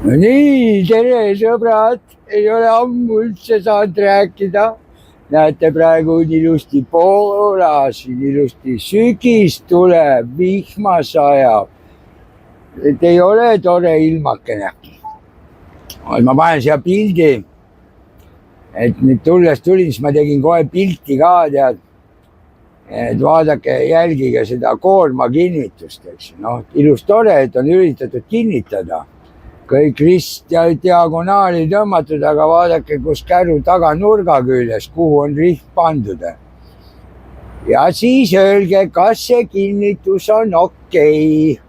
No nii, tere sõbrad, ei ole ammu üldse saanud rääkida. Näete, praegu on ilusti Poolas, ilusti sügis tuleb, vihma sajab. Et ei ole tore ilmakene. Ma panen siia pildi, et nüüd tulin, siis ma tegin kohe pilti ka, tead. Et vaadake, jälgige seda koorma kinnitust, eks. No, ilus tore, et on üritatud kinnitada. Kõik rist ja diagonaali tõmmatud, aga vaadake, kus käru taga nurga küljes, kuhu on riht pandud. Ja siis öelge, kas see kinnitus on okei.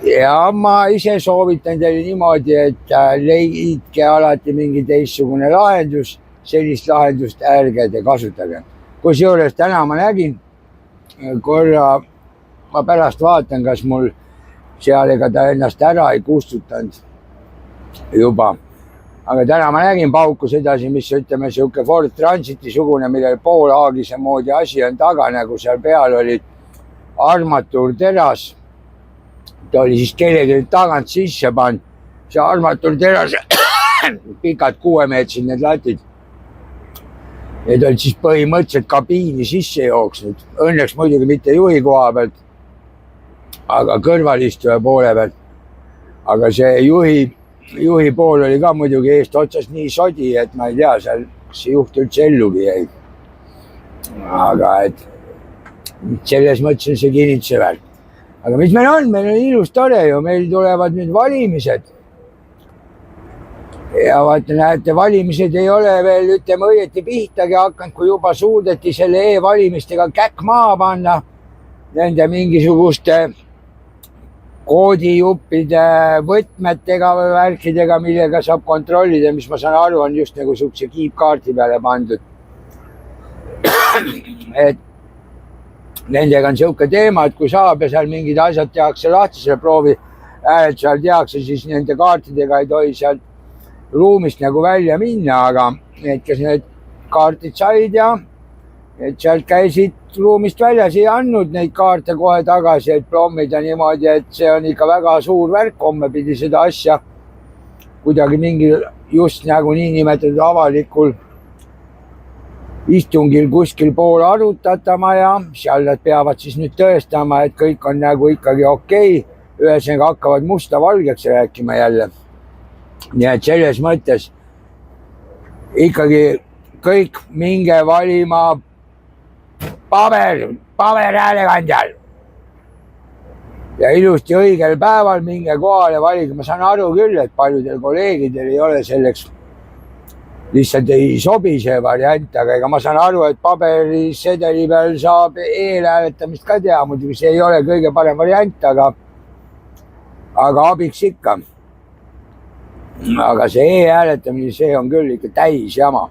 Ja ma ise soovitan teile niimoodi, et leidke alati mingi teistsugune lahendus, sellist lahendust ärge te kasutage. Kusjuures täna ma nägin korra, ma pärast vaatan, kas mul seal ega ta ennast ära ei kustutanud juba. Aga täna ma nägin paukus edasi, mis ütleme siuke Ford Transiti sugune, millel poolaagise moodi asi on taga, nagu seal peal oli armatuurteras. Ta oli siis kellegi tagant sisse pannud. See armatuurteras, pikad 6-meetrid need latid. Need olid siis põhimõtteliselt kabiini sisse jooksnud. Õnneks muidugi mitte juhi koha pealt, aga kõrvalistuja poole pealt. Aga see juhi pool oli ka muidugi eest otsast nii sodi, et ma ei tea, seal see juht üldse ellugi jäi. Aga et selles mõttes on see kinnituse väärt. Aga mis meil on? Meil on ilus tore ju, meil tulevad nüüd valimised. Ja vaata, näete, valimised ei ole veel, ütleme, õieti pihtagi hakanud, kui juba suudeti selle e-valimistega käkk maha panna. Nende mingisuguste koodijuppide võtmetega või värkidega, millega saab kontrollida, mis ma saan aru, on just nagu sihukese kiipkaarti peale pandud. Et nendega on sihuke teema, et kui saab ja seal mingid asjad tehakse lahti, selle proovi hääled seal tehakse, siis nende kaartidega ei tohi sealt ruumist nagu välja minna, aga need, kes need kaartid said ja et sealt käisid ruumist väljas, ei andnud neid kaarte kohe tagasi, et plommida niimoodi, et see on ikka väga suur värk, homme pidi seda asja kuidagi mingi just nagu niinimetatud avalikul istungil kuskil pool arutatama ja seal nad peavad siis nüüd tõestama, et kõik on nagu ikkagi okei. Ühesõnaga hakkavad musta valgeks rääkima jälle. Nii et selles mõttes ikkagi kõik minge valima paberhäälekandjal. Ja ilusti õigel päeval minge kohale valige. Ma saan aru küll, et paljudel kolleegidel ei ole selleks lihtsalt ei sobi see variant, aga ega ma saan aru, et paberisedeli peal saab eelhääletamist ka teha, muidugi see ei ole kõige parem variant, aga abiks ikka. Aga see e-hääletamine, see on küll ikka täis jama.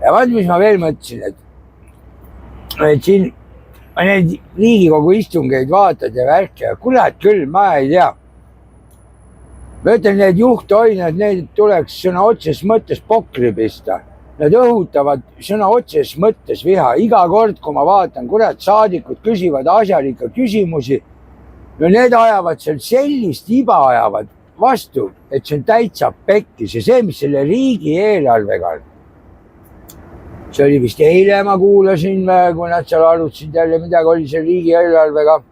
Ja vaat, mis ma veel mõtlesin, et siin need Riigikogu istungeid vaatad ja värki ja kurat küll, ma ei tea. Ma ütlen, need juhtoinad, need tuleks sõna otses mõttes pokri pista. Nad õhutavad sõna otses mõttes viha. Iga kord, kui ma vaatan, kurat, saadikud küsivad asjalikke küsimusi. No need ajavad seal sellist iba ajavad vastu, et see on täitsa pekkis. Ja see, mis selle riigi eelarvega on. See oli vist eile ma kuulasin, kui nad seal arutasid jälle midagi oli seal riigi eelarvega.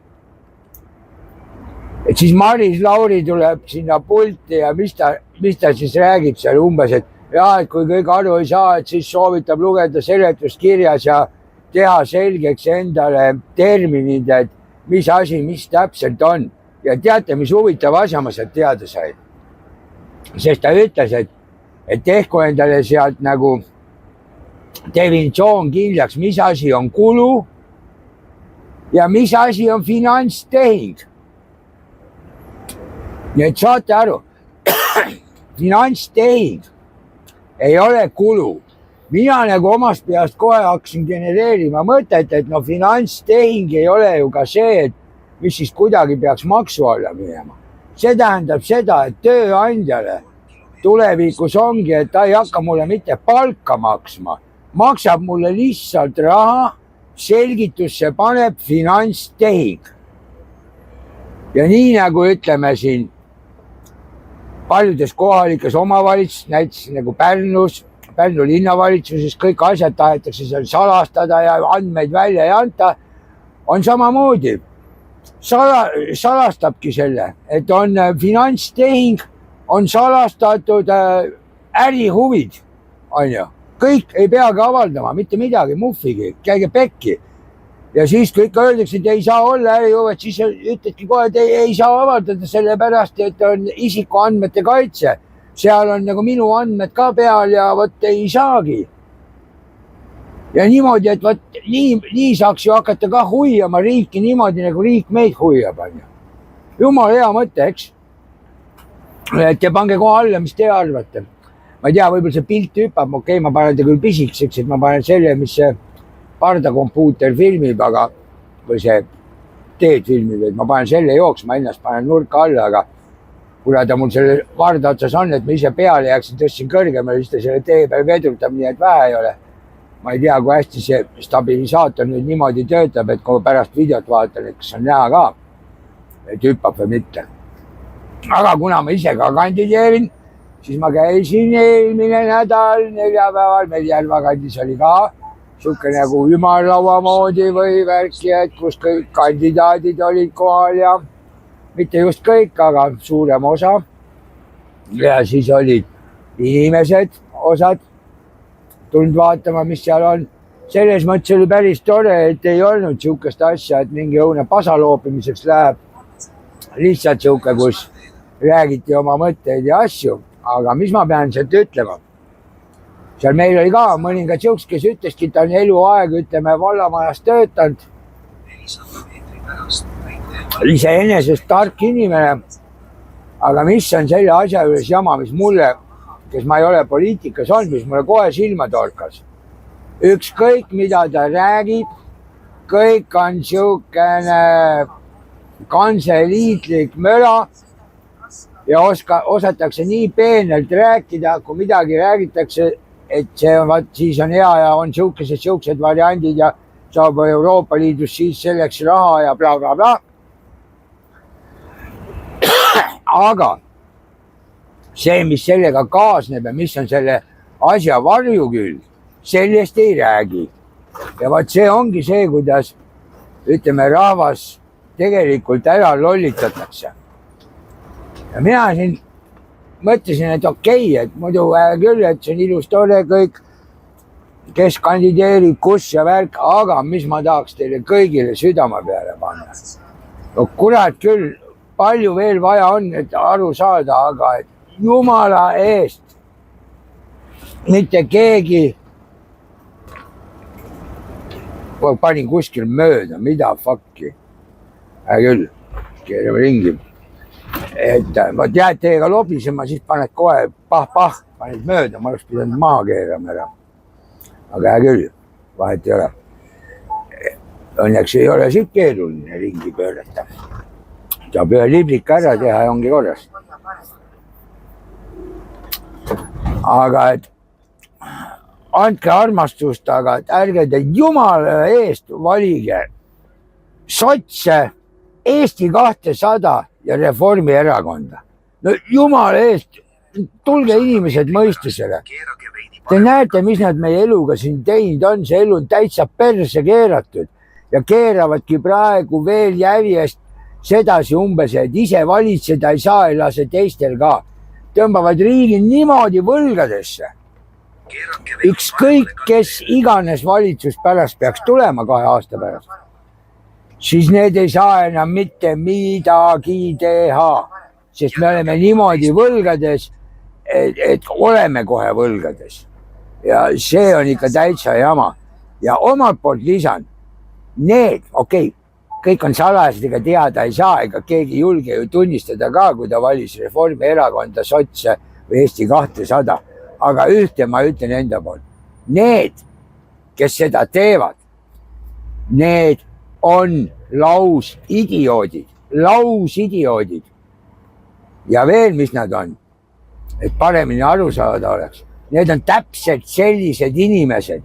Et siis Maris Lauri tuleb sinna pulti ja mis ta siis räägib seal umbes, et et kui kõik aru ei saa, et siis soovitab lugeda seletuskirjas ja teha selgeks endale terminid, et mis asi, mis täpselt on. Ja teate, mis huvitav asja ma sealt teada sain. Sest ta ütles, et tehku endale sealt nagu definitsioon kindlaks, mis asi on kulu ja mis asi on finantstehing. Nii et saate aru, finantstehing ei ole kulu. Mina nagu omast peast kohe hakkasin genereerima mõtet, et no finantstehing ei ole ju ka see, et mis siis kuidagi peaks maksu alla minema. See tähendab seda, et tööandjale tulevikus ongi, et ta ei hakka mulle mitte palka maksma, maksab mulle lihtsalt raha, selgitusse paneb finantstehing. Ja nii nagu ütleme siin paljudes kohalikes omavalitsus, näiteks nagu Pärnu linnavalitsuses kõik asjad tahetakse seal salastada ja andmeid välja ei anta, on samamoodi. Salastabki selle, et on finantstehing, on salastatud ärihuvid, on ju. Kõik ei peagi avaldama, mitte midagi, muffigi, käige pekki. Ja siis kõik öeldakse, et ei saa olla ärihuvid, siis ütledki kohe, et ei saa avaldada sellepärast, et on isikuandmete kaitse. Seal on nagu minu andmed ka peal ja võt ei saagi. Ja niimoodi, et võt nii saaks ju hakata ka huiama riiki niimoodi, nagu riik meid huiab. Jumal hea mõte, eks? Et ja pange kohe alla, mis te arvate. Ma ei tea, võib-olla see pilt hüppab, okei, ma panen ta küll pisikseks, et ma panen selle, mis see pardakompuuter filmib, aga või see teed filmib, et ma panen selle jooksma, ennast panen nurka alla, aga kuna ta mul selle varda otsas on, et ma ise peale jääksin, tõstsin kõrgemale, siis ta selle tee peal vedrutab, nii et vähe ei ole. Ma ei tea, kui hästi see stabilisaator nüüd niimoodi töötab, et kui pärast videot vaatan, et kas on näha ka, et hüppab või mitte. Aga kuna ma ise ka kandideerin, siis ma käisin eelmine nädal neljapäeval, meil Järva kandis oli ka siuke nagu ümarlaua moodi või värki, et kus kõik kandidaadid olid kohal ja mitte just kõik, aga suurem osa. Ja siis olid inimesed, osad tulnud vaatama, mis seal on. Selles mõttes oli päris tore, et ei olnud siukest asja, et mingi õune pasaloopimiseks läheb. Lihtsalt siuke, kus räägiti oma mõtteid ja asju. Aga mis ma pean sealt ütlema? Seal meil oli ka mõningad siuks, kes ütleski, et ta on eluaeg, ütleme, vallamajas töötanud. Iseenesest tark inimene, aga mis on selle asja juures jama, mis mulle, kes ma ei ole poliitikas olnud, mis mulle kohe silma torkas. Ükskõik, mida ta räägib, kõik on siukene kantseliitlik möla ja osatakse nii peenelt rääkida, kui midagi räägitakse, et see on, siis on hea ja on siuksed variandid ja saab Euroopa Liidus siis selleks raha ja bla bla bla. Aga see, mis sellega kaasneb ja mis on selle asja varjukülg, sellest ei räägi. Ja vaat see ongi see, kuidas, ütleme, rahvas tegelikult ära lollitatakse. Ja mina siin mõtlesin, et okei, et muidu küll, et see on ilus tore kõik, kes kandideerib, kus ja värk, aga mis ma tahaks teile kõigile südama peale panna. No kurat küll, palju veel vaja on, et aru saada, aga et Jumala eest mitte keegi panin kuskil mööda, mida fuck'i. Küll, keerame ringi. Et võt jääd teiega lobisema, siis paned kohe pah-pah, paned mööda, ma oleks pidanud maha keerama ära. Aga küll, vahet ei ole. Õnneks ei ole siit keeruline ringi pöörata. Saab ühe liblika ära teha ja ongi korras. Aga et andke armastust, aga ärge te Jumala eest valige sotse, Eesti 200 ja Reformierakonda. No Jumala eest, tulge inimesed mõistusele. Te näete, mis nad meie eluga siin teinud on, see elu on täitsa perse keeratud ja keeravadki praegu veel järjest sedasi umbes, et ise valitseda ei saa, ei lase teistel ka. Tõmbavad riigi niimoodi võlgadesse. Ükskõik, kes iganes valitsus pärast peaks tulema 2 aasta pärast, siis need ei saa enam mitte midagi teha, sest me oleme niimoodi võlgades, et oleme kohe võlgades. Ja see on ikka täitsa jama. Ja omalt poolt lisan, need, okei, kõik on salajased, ega teada ei saa, ega keegi julge ju tunnistada ka, kui ta valis Reformierakonda, sotse või Eesti 200. Aga ühte ma ütlen enda poolt. Need, kes seda teevad, need on lausidioodid. Ja veel, mis nad on, et paremini aru saada oleks. Need on täpselt sellised inimesed,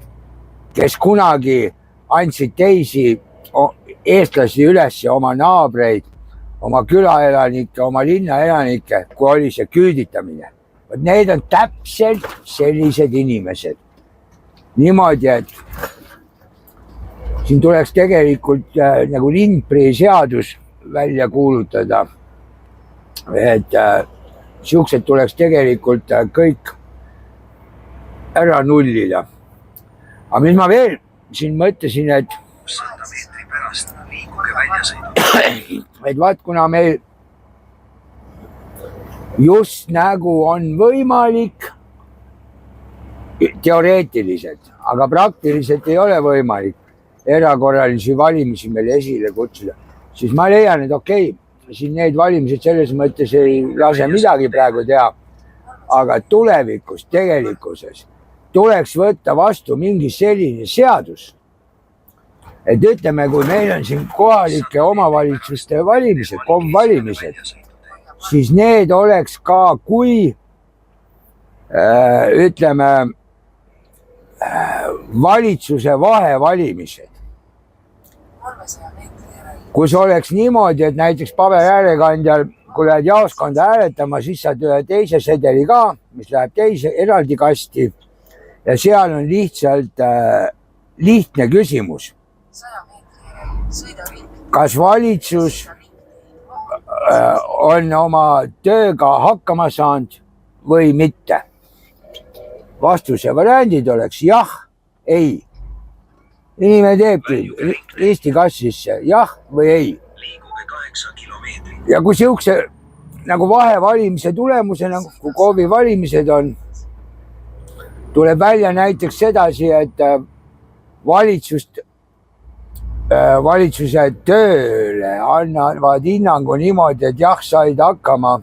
kes kunagi andsid teisi eestlasi üles ja oma naabreid oma külaelanikke, oma linnaelanikke, kui oli see küüditamine. Need on täpselt sellised inimesed. Niimoodi, et siin tuleks tegelikult nagu Lindprii seadus välja kuulutada, et siuksed tuleks tegelikult kõik ära nullida. Aga mis ma veel siin mõtlesin, et 100 meetri pärast liikuge väljasõidu. et vaat kuna meil just nagu on võimalik teoreetiliselt, aga praktiliselt ei ole võimalik erakorralisi valimisi meil esile kutsuda, siis ma leian, et okei, siin need valimised selles mõttes ei lase midagi praegu teha, aga tulevikus, tegelikkuses tuleks võtta vastu mingi selline seadus, et ütleme, kui meil on siin kohalike omavalitsuste valimised, KOV-valimised, siis need oleks ka, kui ütleme valitsuse vahevalimised, kus oleks niimoodi, et näiteks paberhäälekandjal, kui lähed jaoskonda hääletama, siis saad ühe teise sedeli ka, mis läheb teise eraldi kasti ja seal on lihtsalt lihtne küsimus. Kas valitsus on oma tööga hakkama saanud või mitte? Vastuse variandid oleks jah, ei. Inimene teebki risti kassisse jah või ei. Ja kui siukse nagu vahevalimise tulemusena, kui KOV-i valimised on, tuleb välja näiteks sedasi, et valitsuse tööle annavad hinnangu niimoodi, et jah, said hakkama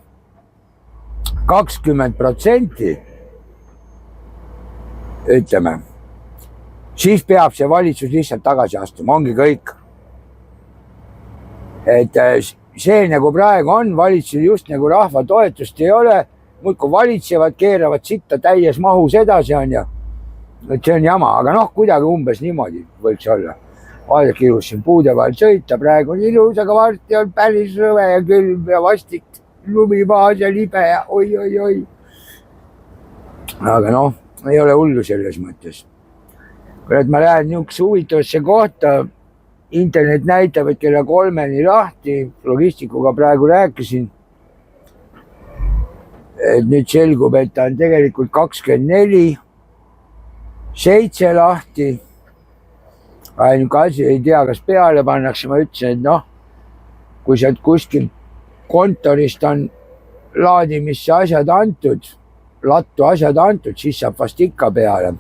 20%, ütleme, siis peab see valitsus lihtsalt tagasi astuma, ongi kõik. Et see nagu praegu on, valitsusel just nagu rahva toetust ei ole, muudkui valitsevad, keeravad sitta täies mahus edasi on ja et see on jama, aga noh, kuidagi umbes niimoodi võiks olla. Vaadake ilus siin puude vahel sõita, praegu on ilus, aga varsti on päris rõve ja külm ja vastik lumimaas ja libe ja oi. Aga noh, ei ole hullu selles mõttes. Kurat, ma lähen niisuguse huvitavasse kohta, internet näitab, et kella 3-ni lahti, logistikuga praegu rääkisin, et nüüd selgub, et ta on tegelikult 24/7 lahti. Ainuke asi ei tea, kas peale pannakse, ma ütlesin, et noh, kui sealt kuskil kontorist on laadimisse asjad antud, lattu asjad antud, siis saab vast ikka peale.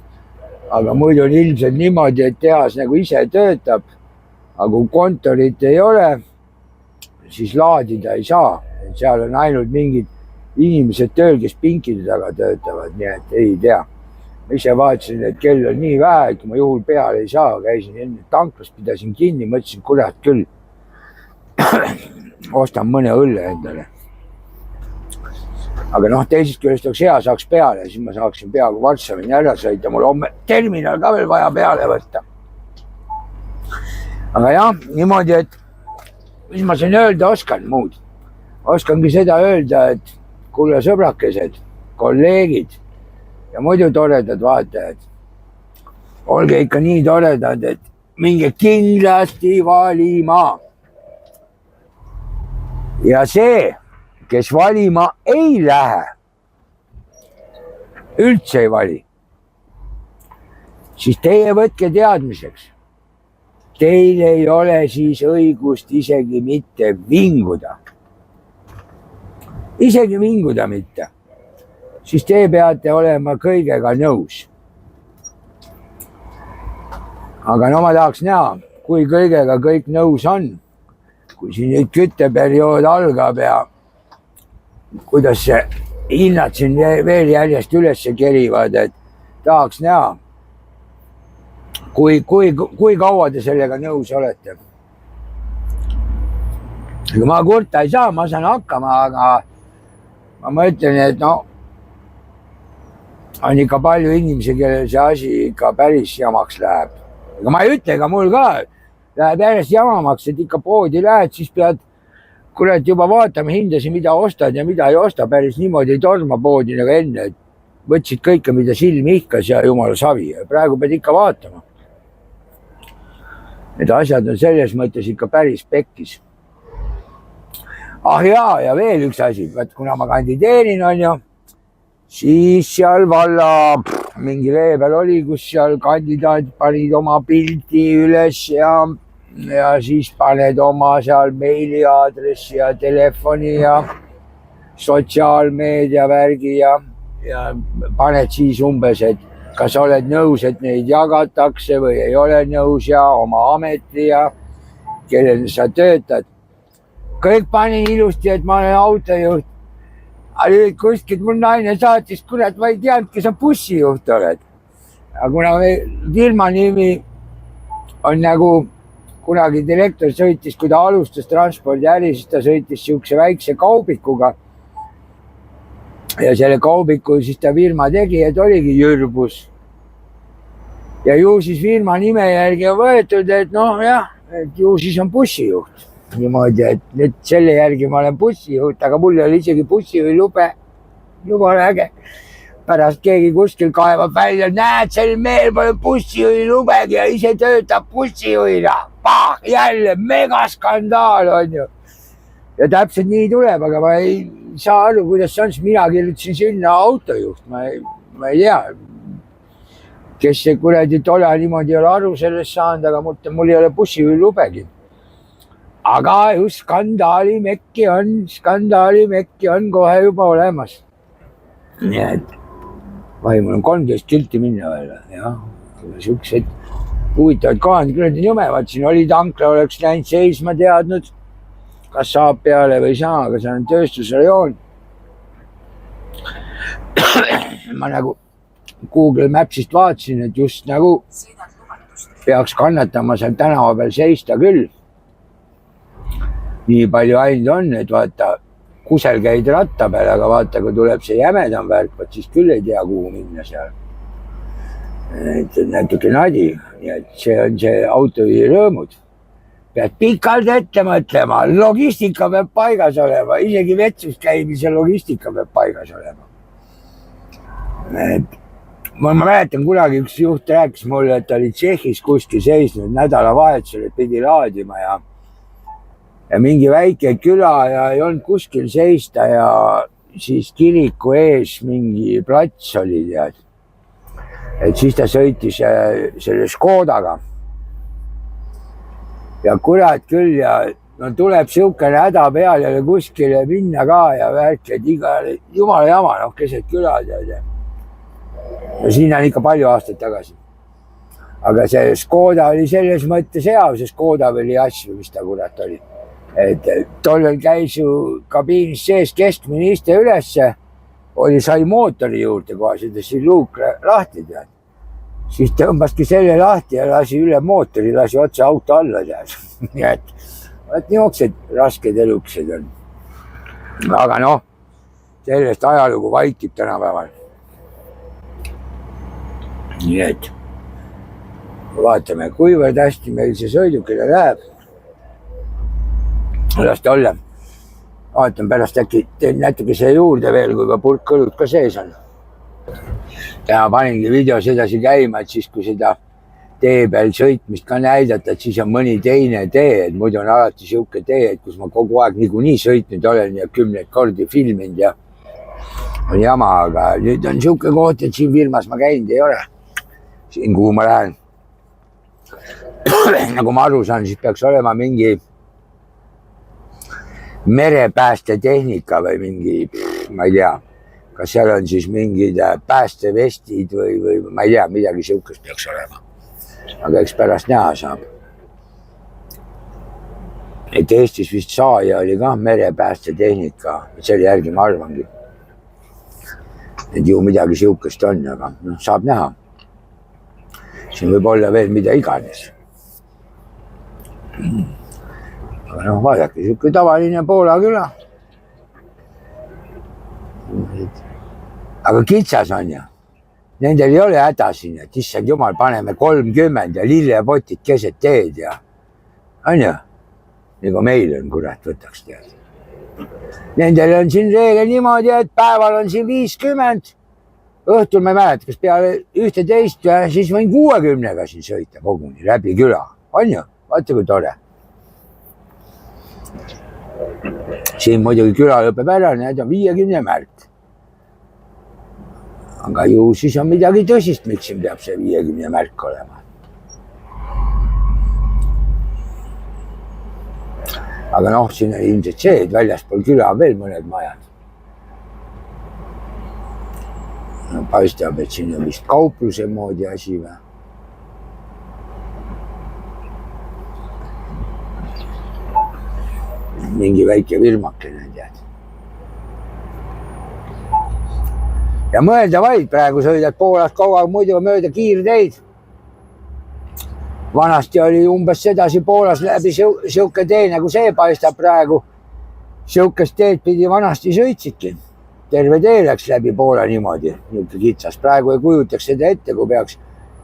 Aga muidu on ilmselt niimoodi, et tehas nagu ise töötab, aga kui kontorit ei ole, siis laadida ei saa. Seal on ainult mingid inimesed tööl, kes pinkide taga töötavad, nii et ei tea. Ma ise vaatasin, et kell on nii vähe, et kui ma juhul peale ei saa, käisin enne tanklas, pidasin kinni, mõtlesin, kurat küll, ostan mõne õlle endale. Aga noh, teisest küljest oleks hea, saaks peale, siis ma saaksin peaaegu Varssavini ära sõita, mul homme terminal ka veel vaja peale võtta. Aga jah, niimoodi, et mis ma siin öelda oskan muud? Oskangi seda öelda, et kuule sõbrakesed, kolleegid ja muidu toredad vaatajad, olge ikka nii toredad, et minge kindlasti valima. Ja see, kes valima ei lähe, üldse ei vali, siis teie võtke teadmiseks. Teil ei ole siis õigust isegi mitte vinguda. Isegi vinguda mitte. Siis te peate olema kõigega nõus. Aga no ma tahaks näha, kui kõigega kõik nõus on, kui siin nüüd kütteperiood algab ja kuidas see hinnad siin veel järjest üles kerivad, et tahaks näha, kui kaua te sellega nõus olete. Ma kurta ei saa, ma saan hakkama, aga ma mõtlen, et no, on ikka palju inimesi, kellel see asi ikka päris jamaks läheb. Aga ma ei ütle, ega mul ka läheb järjest jamamaks, et ikka poodi lähed, siis pead kurat, juba vaatame hindasid, mida ostad ja mida ei osta, päris niimoodi ei torma poodi nagu enne, et võtsid kõike, mida silm ihkas ja jumala savi. Praegu pead ikka vaatama. Need asjad on selles mõttes ikka päris pekkis. Ah jaa, ja veel üks asi, kuna ma kandideerin on ju, siis seal valla mingi lehel oli, kus seal kandidaadid panid oma pildi üles ja siis paned oma seal meiliaadressi ja telefoni ja sotsiaalmeedia värgi ja paned siis umbes, et kas oled nõus, et neid jagatakse või ei ole nõus ja oma ameti ja kellel sa töötad. Kõik panin ilusti, et ma olen autojuht. Aga kuskilt mul naine saatis, kurat, ma ei teadki, sa bussijuht oled. Aga kuna firma nimi on nagu kunagi direktor sõitis, kui ta alustas transpordiäri, siis ta sõitis siukse väikse kaubikuga. Ja selle kaubiku siis ta firma tegi, et oligi Jürbus. Ja ju siis firma nime järgi on võetud, et noh jah, et ju siis on bussijuht. Niimoodi, et nüüd selle järgi ma olen bussijuht, aga mul oli isegi bussijuhi lube. Jumala äge. Pärast keegi kuskil kaevab välja, näed, sel mehel pole bussijuhi lubegi ja ise töötab bussijuhina. Pah, jälle megaskandaal on ju. Ja täpselt nii tuleb, aga ma ei saa aru, kuidas see on, siis mina kirjutasin sinna autojuht. Ma ei tea, kes see kuradi tolle niimoodi ei ole aru sellest saanud, aga mul ei ole bussijuhi lubegi. Aga just skandaali mekki on kohe juba olemas. Nii et mul on 13 kilti minna veel. Ja, siuksed huvitavad kohad, küll on jume, vaat siin oli tankla, oleks läinud seisma teadnud, kas saab peale või ei saa, aga see on tööstusrajoon. Ma nagu Google Mapsist vaatasin, et just nagu peaks kannatama seal tänava peal seista küll. Nii palju ainult on, et vaata, kusel käid ratta peal, aga vaata, kui tuleb see jämedam värk, siis küll ei tea, kuhu minna seal. Et natuke nadi, et see on see autojuhi rõõmud. Pead pikalt ette mõtlema, logistika peab paigas olema, isegi vetsus käimise logistika peab paigas olema. Ma mäletan kunagi üks juht rääkis mulle, et ta oli Tšehhis kuskil seisnud nädalavahetusel, et pidi laadima ja mingi väike küla ja ei olnud kuskil seista ja siis kiriku ees mingi plats oli tead. Et siis ta sõitis selle Škodaga. Ja kurat küll ja no tuleb siukene häda peal ja kuskile minna ka ja värk, et iga jumala jama, noh keset küla tead. Ja siin on ikka palju aastaid tagasi. Aga see Škoda oli selles mõttes hea, see Škoda oli asju, mis ta kurat oli. Et tollel käis ju kabiinis sees keskmine iste ülesse, sai mootori juurde kohe, see luuk lahti tead. Siis tõmbaski selle lahti ja lasi üle mootori, lasi otse auto alla tead. Nii et niisugused rasked eluksed on. Aga noh, sellest ajalugu vaikib tänapäeval. Nii et vaatame, kuivõrd hästi meil see sõidukile läheb. Las ta olla. Vaatan pärast äkki teen natuke see juurde veel, kui ka pulk õlut ka sees on. Ja paningi videos edasi käima, et siis kui seda tee peal sõitmist ka näidata, et siis on mõni teine tee, et muidu on alati siuke tee, et kus ma kogu aeg niikuinii sõitnud olen ja 10 kordi filminud ja on jama, aga nüüd on siuke koht, et siin firmas ma käinud ei ole. Siin, kuhu ma lähen. Nagu ma aru saan, siis peaks olema mingi merepäästetehnika või mingi, ma ei tea, kas seal on siis mingid päästevestid või ma ei tea, midagi siukest peaks olema. Aga eks pärast näha saab. Et Eestis vist saaja oli ka merepäästetehnika, selle järgi ma arvangi. Et ju midagi siukest on, aga saab näha. Siin võib olla veel mida iganes. Aga noh, vaadake, siuke tavaline Poola küla. Aga kitsas on ju. Nendel ei ole häda siin, et issand jumal, paneme 30 ja lillepotid keset teed ja on ju? Nagu meil on, kurat, võtaks tead. Nendel on siin reegel niimoodi, et päeval on siin 50, õhtul ma ei mäleta, kas peale 11 ja siis võin 60-ga siin sõita koguni läbi küla. On ju? Vaata kui tore. Siin muidugi küla lõpeb ära, need on 50 märk. Aga ju siis on midagi tõsist, miks siin peab see 50 märk olema. Aga noh, siin on ilmselt see, et väljaspool küla on veel mõned majad. No, paistab, et siin on vist kaupluse moodi asi või? Mingi väike firmakene, tead. Ja mõelda vaid, praegu sõidad Poolast kaua muidu mööda kiirteid. Vanasti oli umbes sedasi Poolas läbi siuke tee, nagu see paistab praegu. Siukest teed pidi vanasti sõitsidki. Terve tee läks läbi Poola niimoodi, niuke kitsas. Praegu ei kujutaks seda ette, kui peaks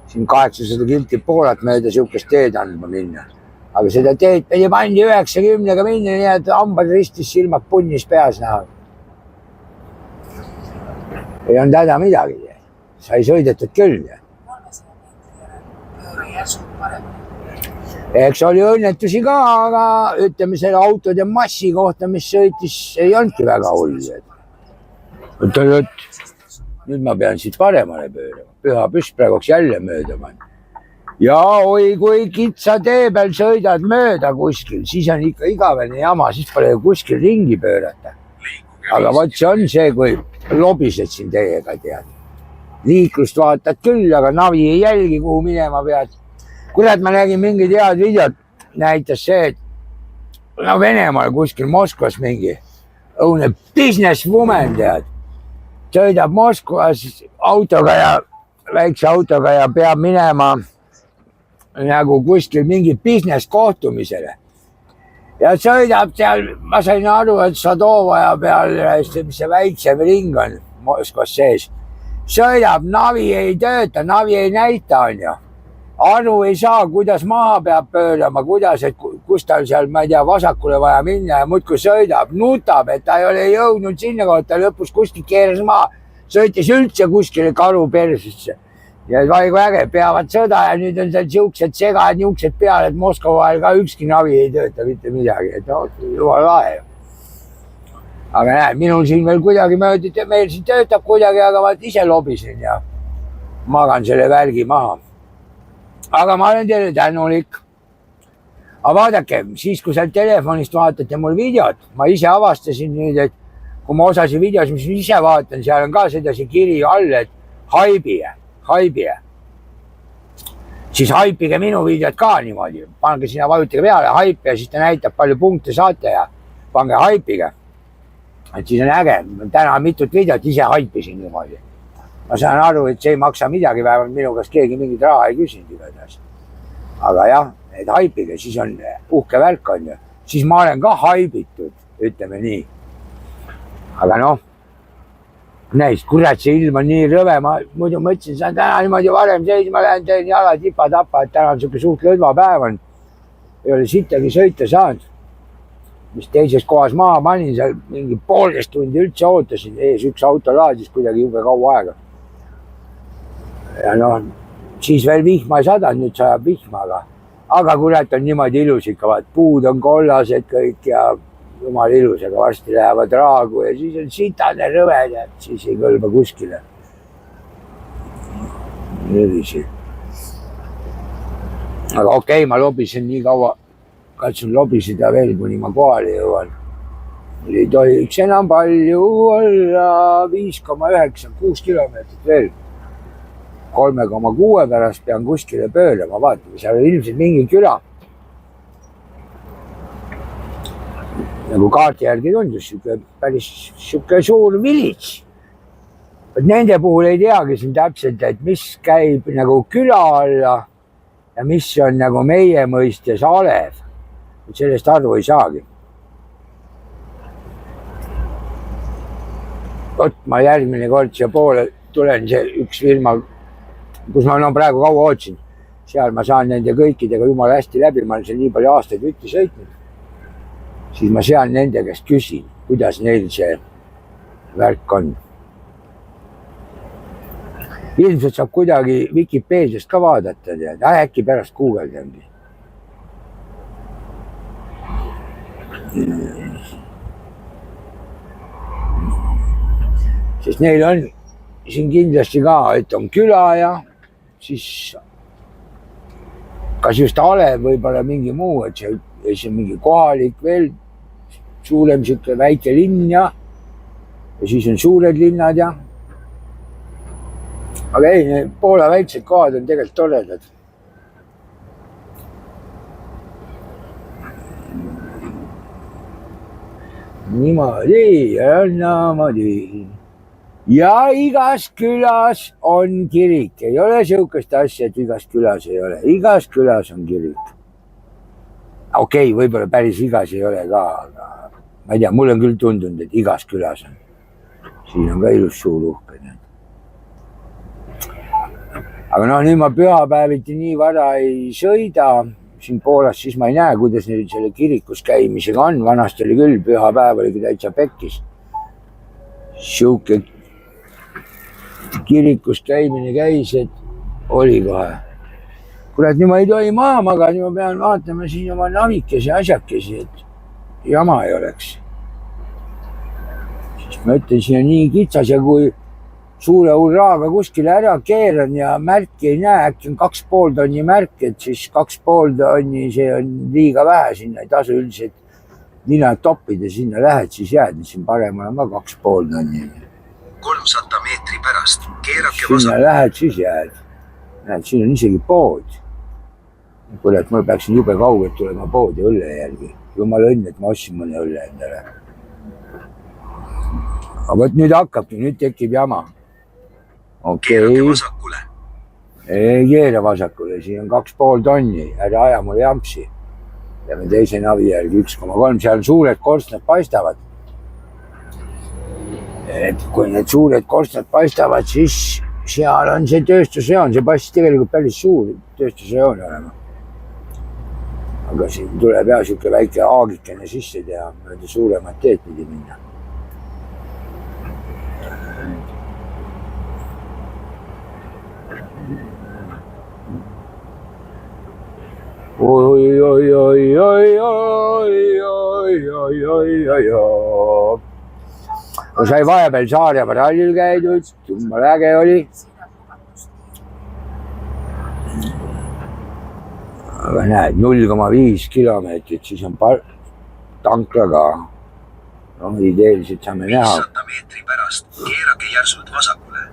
siin 800 kilti Poolat mööda siukest teed andma minna. Aga seda teed pidi pandi 90-ga minna, nii et hambad ristis, silmad punnis peas näha. Ei on täda midagi. Sai sõidetud küll. Eks oli õnnetusi ka, aga ütleme selle autode massi kohta, mis sõitis, ei olnudki väga hull. Nüüd ma pean siit paremale pöörama. Püha püst praeguks jälle mööda man. Ja oi, kui kitsa tee peal sõidad mööda kuskil, siis on ikka igavene jama, siis pole kuskil ringi pöörata. Aga võt see on see, kui lobised siin teiega tead. Liiklust vaatad küll, aga navi ei jälgi, kuhu minema pead. Kurat, ma nägin mingid head videot, näitas see, et no Venemaal kuskil Moskvas mingi õune business woman tead. Sõidab Moskvas autoga ja väikse autoga ja peab minema nagu kuskil mingi business kohtumisele. Ja sõidab seal, ma sain aru, et Sadovaja peal, mis see väiksem ring on Moskvas sees. Sõidab, navi ei tööta, navi ei näita on ju. Aru ei saa, kuidas maha peab pöörama, kuidas, et kus tal seal, ma ei tea, vasakule vaja minna ja muudkui sõidab, nutab, et ta ei ole jõudnud sinna kohta, lõpus kuskil keeras maha, sõitis üldse kuskile karu persisse. Ja vaigu äge, peavad sõda ja nüüd on seal siuksed segad, niuksed peal, et Moskva vahel ka ükski navi ei tööta mitte midagi, et no, jumal lahe. Aga näe, minul siin veel kuidagi möödi, meil siin töötab kuidagi, aga ma ise lobisen ja magan selle värgi maha. Aga ma olen teile tänulik. Aga vaadake, siis kui seal telefonist vaatate mul videot, ma ise avastasin nüüd, et kui ma osasin videos, mis ma ise vaatan, seal on ka sedasi kiri all, et haibige. Siis haipige minu videot ka niimoodi. Pange sinna, vajutage peale haipi ja siis ta näitab palju punkte saate ja pange haipige. Et siis on äge. Täna mitut videot ise haipisin niimoodi. Ma saan aru, et see ei maksa midagi, vähemalt minu käest keegi mingit raha ei küsinud igatahes. Aga jah, et haipige, siis on uhke värk on ju. Siis ma olen ka haibitud, ütleme nii. Aga noh, näis, kurat, see ilm on nii rõve, ma muidu mõtlesin, saan täna niimoodi varem seisma, lähen teen jala tipa-tapa, et täna on siuke suht lõdva päev on. Ei ole sittagi sõita saanud. Mis teises kohas maha panin, seal mingi 1,5 tundi üldse ootasin, ees üks auto laadis kuidagi jube kaua aega. Ja noh, siis veel vihma ei sadanud, nüüd sajab vihma, aga kurat on niimoodi ilus ikka, vaat puud on kollased kõik ja jumal ilus, aga varsti lähevad raagu ja siis on sitane rõved, et siis ei kõlba kuskile. Niiviisi. Aga okei, ma lobisen nii kaua, katsun lobiseda veel, kuni ma kohale jõuan. Ei tohiks enam palju olla, 5,9, 6 kilomeetrit veel. 3,6 pärast pean kuskile pöörama, vaatame, seal on ilmselt mingi küla. Nagu kaarti järgi tundus, päris siuke suur village. Nende puhul ei teagi siin täpselt, et mis käib nagu küla alla ja mis on nagu meie mõistes alev. Sellest aru ei saagi. Vot ma järgmine kord siia poole tulen, see üks firma, kus ma praegu kaua ootsin. Seal ma saan nende kõikidega jumala hästi läbi, ma olen seal nii palju aastaid ütti sõitnud. Siis ma seal nende käest küsin. kuidas neil see värk on. Ilmselt saab kuidagi Vikipeediast ka vaadata, tead, äkki pärast guugeldangi. Sest neil on siin kindlasti ka, et on küla ja siis kas just Alev võib-olla mingi muu, et see on mingi kohalik veel suurem siuke väike linn ja siis on suured linnad ja. Aga ei, Poola väiksed kohad on tegelikult toredad. Niimoodi ja niimoodi. Ja igas külas on kirik. Ei ole siukest asja, et igas külas ei ole. Igas külas on kirik. Okei, võib-olla päris igas ei ole ka, aga ma ei tea, mul on küll tundunud, et igas külas on. Siin on ka ilus suur uhke. Aga no nüüd ma pühapäeviti nii vara ei sõida siin Poolas, siis ma ei näe, kuidas neil selle kirikus käimisega on. Vanasti oli küll, pühapäev oligi täitsa pekkis. Siuke kirikus käimine käis, et oli kohe. Kurat, nüüd ma ei tohi maha magada, nüüd ma pean vaatama siin oma navikesi ja asjakesi, et jama ei oleks. Siis ma ütlen, siin on nii kitsas ja kui suure hurraaga kuskile ära keeran ja märki ei näe, äkki on 2,5 tonni märk, et siis 2,5 tonni, see on liiga vähe, sinna ei tasu üldiselt nina toppida, sinna lähed, siis jääd, siin parem on ka 2,5 tonni. 300 meetri pärast, keerake sinna vasak. Lähed, siis jääd. Näed, siin on isegi pood. Kuule, et mul peaksin jube kaugelt tulema poodi õlle järgi. Jumala õnn, et ma ostsin mõne õlle endale. Aga võt nüüd hakkabki, nüüd tekib jama. Okei. Keerake vasakule. Ei keera vasakule, siin on 2,5 tonni, ära aja mulle jampsi. Lähme teise navi järgi 1,3, seal on suured korstnad paistavad. Et kui need suured korstnad paistavad, siis seal on see tööstusreon, see passis tegelikult päris suur tööstusreon olema. Aga siin tuleb jah siuke väike aagikene sisse teha, mööda suuremat teed pidi minna. Oi, oi, oi, oi, oi, oi, oi, oi, oi, oi. No sai vahepeal Saaremaa rallil käidud, jumala äge oli. Aga näed, 0,5 kilomeetrit, siis on tankla ka. No ideeliselt saame näha. 500 meetri pärast, keerake järsult vasakule.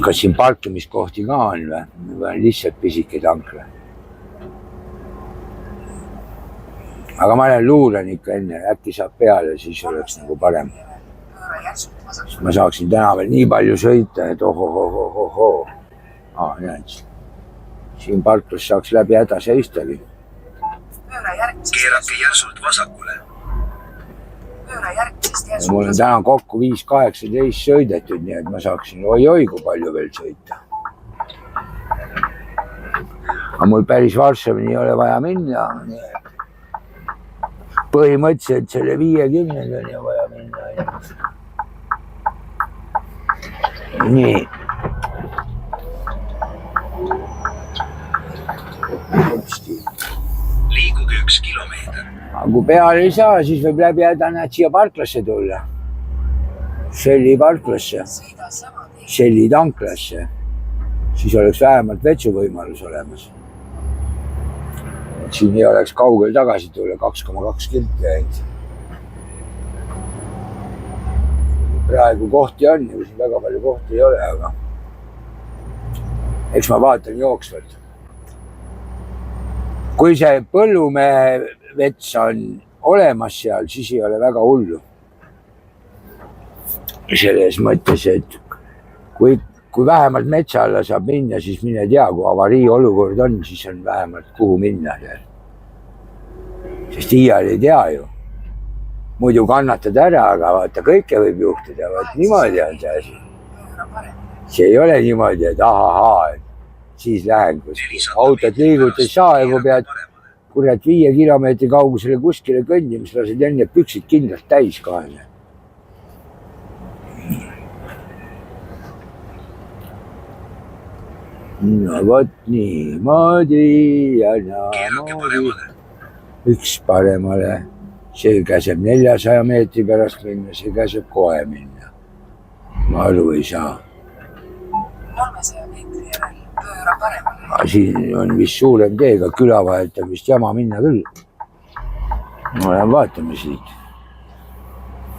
Kas siin parkimiskohti ka on või? Või on lihtsalt pisike tankla? Aga ma lähen luulen ikka enne, äkki saab peale, siis oleks nagu parem. Ma saaksin täna veel nii palju sõita, et ohohohohoho. Näed, siin parklas saaks läbi häda seistagi. Keerake järsult vasakule. Mul on täna kokku 5,18 sõidetud, nii et ma saaksin oi-oi, kui palju veel sõita. Aga mul päris Varssavini ei ole vaja minna. Põhimõtteliselt selle 50 on ju vaja minna. Nii. Liiguge 1 kilomeeter. Aga kui peale ei saa, siis võib läbi häda näed siia parklasse tulla. Shelli parklasse. Shelli tanklasse. Siis oleks vähemalt vetsuvõimalus olemas. Siin ei oleks kaugel tagasi tulla, 2,2 kilti ainult. Praegu kohti on, siin väga palju kohti ei ole, aga eks ma vaatan jooksvalt. Kui see põllumehe vets on olemas seal, siis ei ole väga hullu. Selles mõttes, et kui vähemalt metsa alla saab minna, siis mine tea, kui avarii olukord on, siis on vähemalt kuhu minna. Sest iial ei tea ju. Muidu kannatad ära, aga vaata, kõike võib juhtuda. Vaata, niimoodi on see asi. See ei ole niimoodi, et ahahaa, et siis lähen, kus autot liiguta ei saa ja kui pead kurat 5 kilomeetri kaugusele kuskile kõndimis, lasid enne püksid kindlalt täis kaela. No vot niimoodi ja naamoodi. Üks paremale, see käseb 400 meetri pärast minna, see käseb kohe minna. Ma aru ei saa. 300 meetri järel pööra paremale. Siin on vist suurem teega, küla vahelt on vist jama minna küll. Vaatame siit.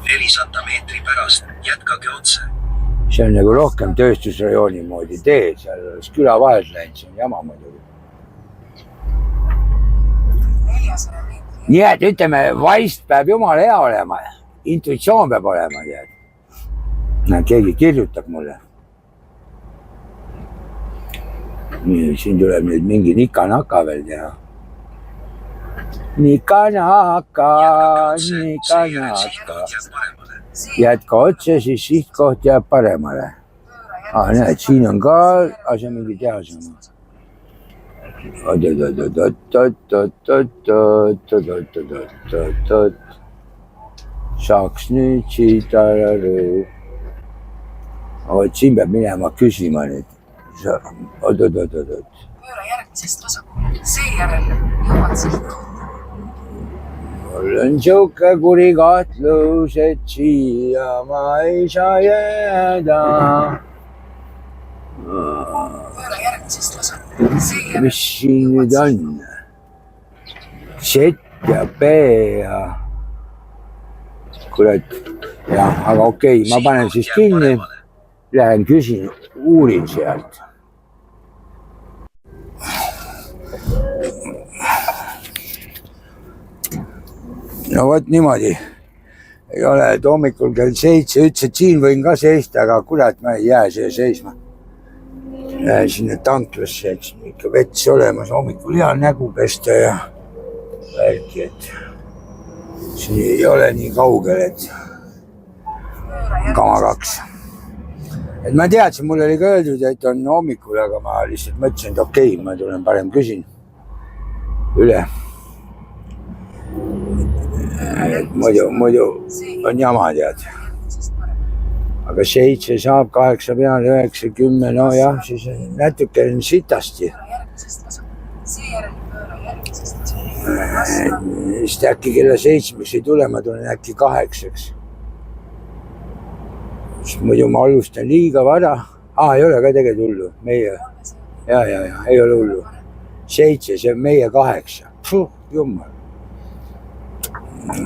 400 meetri pärast jätkage otse. See on nagu rohkem tööstusrajooni moodi tee, seal oleks küla vahelt läinud, see on jama muidugi. 400 meetri. Nii et ütleme, vaist peab jumala hea olema, intuitsioon peab olema. Keegi kirjutab mulle. Nii, siin tuleb nüüd mingi nika-naka veel teha. Nika-naka. Jätka otse, siis sihtkoht jääb paremale. Näed, siin on ka asja mingi tehasema. Saaks nüüd siit aru. Siin peab minema küsima nüüd. Pööra järgmisest vasakule. Seejärel jõuad sihtkohta. Mul on siuke kuri kahtlus, et siia ma ei saa jääda. Pööra järgmisest vasakule. Mis siin nüüd on? Z ja B ja... Kurat, jah, aga okei, ma panen siis kinni. Lähen küsin, uurin sealt. No vot niimoodi. Ei ole, et hommikul kell 7 ütles, et siin võin ka seista, aga kurat, ma ei jää siia seisma. Lähen sinna tanklasse, eks ikka vets olemas, hommikul hea nägu pesta ja värki, et siin ei ole nii kaugel, et kama 2. Et ma teadsin, mul oli ka öeldud, et on hommikul, aga ma lihtsalt mõtlesin, et okei, ma tulen parem küsin üle. Muidu on jama, tead. Aga 7 saab, 8 peale, 9, 10, no jah, siis natuke on sitasti. Sest äkki kella 7 ei tule, ma tulen äkki 8. Muidu ma alustan liiga vara. Ei ole ka tegelikult hullu. Meie, ja, ei ole hullu. 7, see on meie 8. Jummel.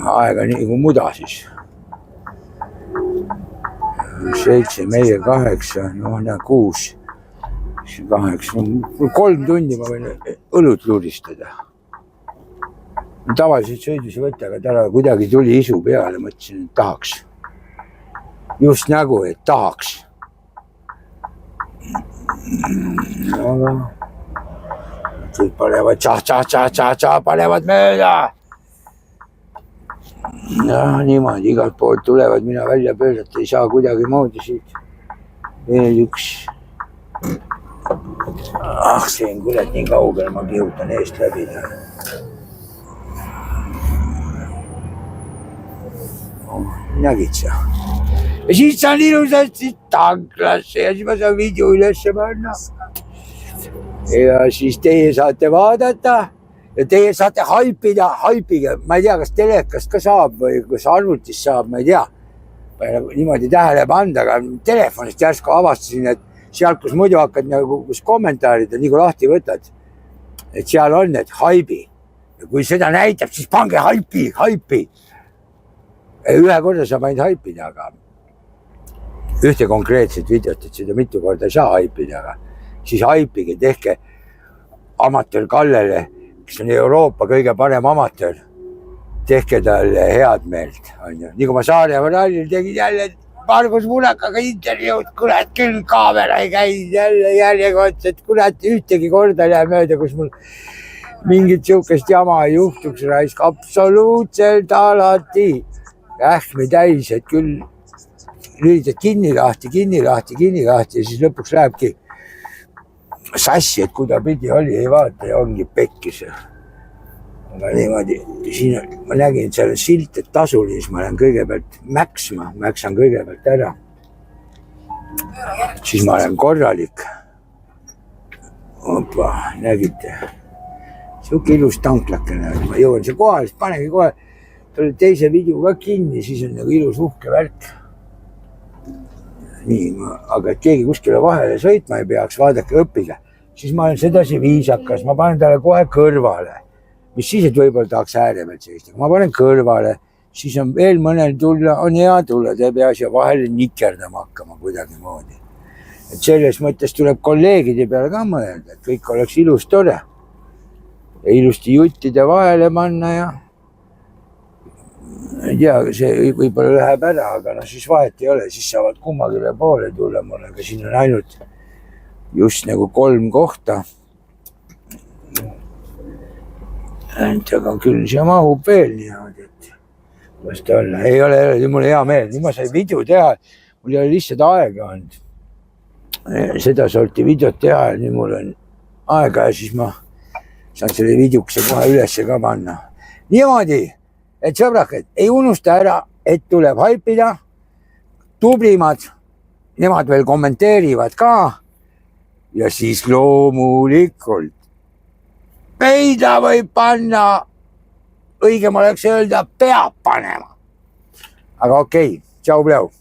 Aega nii kui muda siis. 7, meie 8, no näe 6, 8, 3 tundi ma võin õlut luristada. Tavaliselt sõidus ei võtta, aga täna kuidagi tuli isu peale, mõtlesin, et tahaks. Just nägu, et tahaks. Aga kõik panevad tša, panevad mööda. Ja niimoodi igalt poolt tulevad, mina välja pöördata ei saa kuidagi moodi siit. Veel üks. See on kurat nii kaugel, ma kihutan eest läbi. Nägid sa? Ja siis saan ilusasti tanklasse ja siis ma saan video ülesse panna. Ja siis teie saate vaadata. Ja teie saate haipida. Ma ei tea, kas telekast ka saab või kas arvutist saab, ma ei tea. Niimoodi tähele panda, aga telefonist järsku avastasin, et seal, kus muidu hakkad nagu kus kommentaarid ja nii kui lahti võtad, et seal on, et haibi. Ja kui seda näitab, siis pange haipi. Ühe korda saab ainult haipida, aga ühte konkreetset videot, et seda mitu korda ei saa haipida, aga siis haipige, tehke amatöör Kallele, kes on Euroopa kõige parem amatöör, tehke talle head meelt. Nii kui ma Saaremaa rallil tegin jälle Margus Munakaga intervjuud, kurat küll kaamera ei käinud jälle järjekordselt, kurat ühtegi korda läheb mööda, kus mul mingit siukest jama ei juhtuks raisk, absoluutselt alati. Ähmi täis, et küll lülitad kinni lahti ja siis lõpuks lähebki sassi, et kui ta pidi oli, ei vaata ja ongi pekkis. aga niimoodi, siin ma nägin, et seal on silt, et tasuline, siis ma lähen kõigepealt mäksan kõigepealt ära. Siis ma olen korralik. Opa, nägite. Siuke ilus tanklakene, ma jõuan see kohale, siis panengi kohe, tuleb teise video ka kinni, siis on nagu ilus uhke värk. Nii, aga et keegi kuskile vahele sõitma ei peaks, vaadake, õppige. Siis ma olen sedasi viisakas, ma panen talle kohe kõrvale. Mis siis, et võib-olla tahaks ääre pealt seista. Ma panen kõrvale, siis on veel mõnel tulla, on hea tulla, te pea siia vahele nikerdama hakkama kuidagi moodi. Et selles mõttes tuleb kolleegide peale ka mõelda, et kõik oleks ilus tore. Ja ilusti juttide vahele panna ja ei tea, see võib-olla läheb ära, aga siis vahet ei ole, siis saavad kummagile poole tulla mul, aga siin on ainult just nagu 3 kohta. Aga küll siia mahub veel niimoodi, et kuidas ta olla. Ei ole, mul hea meel, nüüd ma sain video teha, mul ei ole lihtsalt aega olnud. Seda sorti videot teha ja nüüd mul on aega ja siis ma saan selle videokese kohe ülesse ka panna. Niimoodi, et sõbrakad, ei unusta ära, et tuleb haipida, tublimad, nemad veel kommenteerivad ka ja siis loomulikult peida võib panna, õigem oleks öelda, peab panema. Aga okei, tšau, pljau.